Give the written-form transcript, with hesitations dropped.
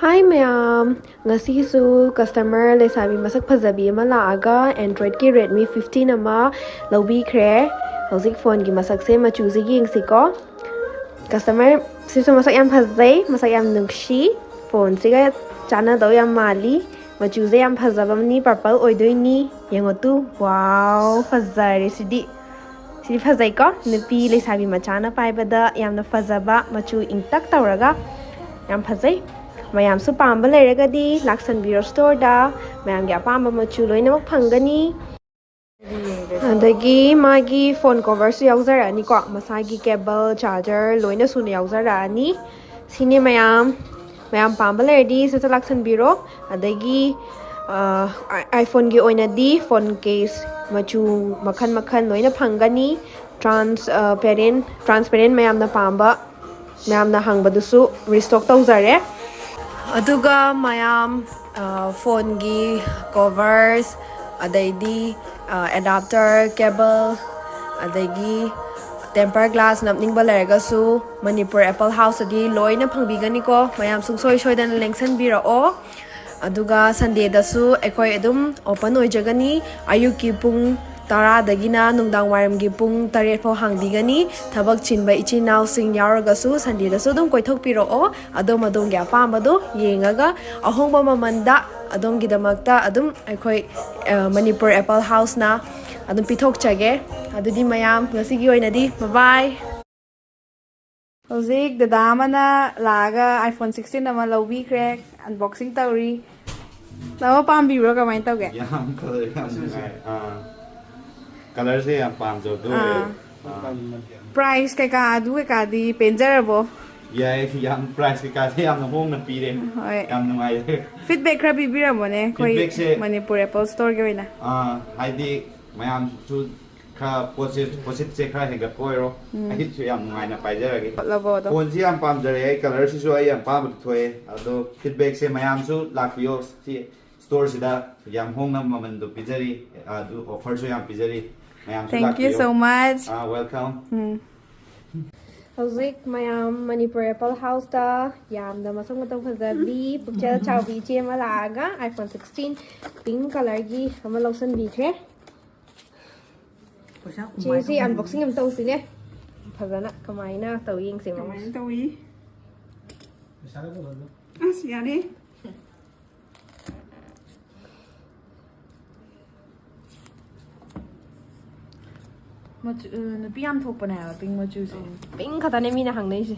Hi ma'am, ngasisu customer Leisabi Masak fajarabi ama laaga Android ki Redmi 15 ama lawbikre hojik phone gi masak se machu se yengsiko customer sisu masak yam fajai masak yam nungshi phone siga chana do yam mali machu se yam fajabamni purple oidoini yengotu wow fajare sidi fajai ko nupi Leisabi machana paibada yamna fajaba machu ingtak tawraga yam fajai mayam su pamba leragadi laksan biro store da mayam gi apamba machu loinna pakhng adagi magi phone cover su yauzarani ko masagi cable charger loinna su yauzarani sini mayam pamba leradi su laksan biro adagi iPhone gi oina di phone case machu makhan loinna phangani transparent mayam na pamba mayam na hangbadusu restock tawzare aduga mayam phone gi covers adaidi adapter cable adagi tempered glass napningba leragasu Manipur Apple House adi loina phangbigani ko mayam sungsoi soidana lengsan birao aduga Sunday dasu ekoi adum open oijagani ayuki pung tara dagina nungdang waram gi pung 8 fo hangbigani thabak chinba ichinau sing yauragasu Sunday dasu dum koithok pirao adom gi apambado yengaga ahongba mamanda adom gi damakta adum ekoi Manipur Apple House na adum pithok chage adudi mayam ngasi gi oinadi bye bye Hojik dada amana laga iPhone 16 ama lawbikre unboxing tawri lawa pambibro kamai tawge yam color se yam pam jo do price kaika adu ka di penjarabo yai yam price ka se yam hong na pi re yam nungai feedback khra bibiramo ne koi Manipur Apple Store ge wina haidi mayam chu kha posit se kha hega koiro ai chu yam nungai na pai jara ge labo do phone si yam pam jare ai color si so ai yam pam thoe ado feedback se mayam su lakpio si store sida yam hong na maman do pijari adu offer so yam pijari thank you so much welcome hojik mayam Manipur Apple House da yamda masang matang fajabi pukchal chawbi che ama laaga iPhone 16 pink color gi ama lawsan bikre che si unboxing am tawsi ne fajana kamaina tawing se mama tawi yani nupi yam thokpa na pink machu se pink khata ne mina hangnai se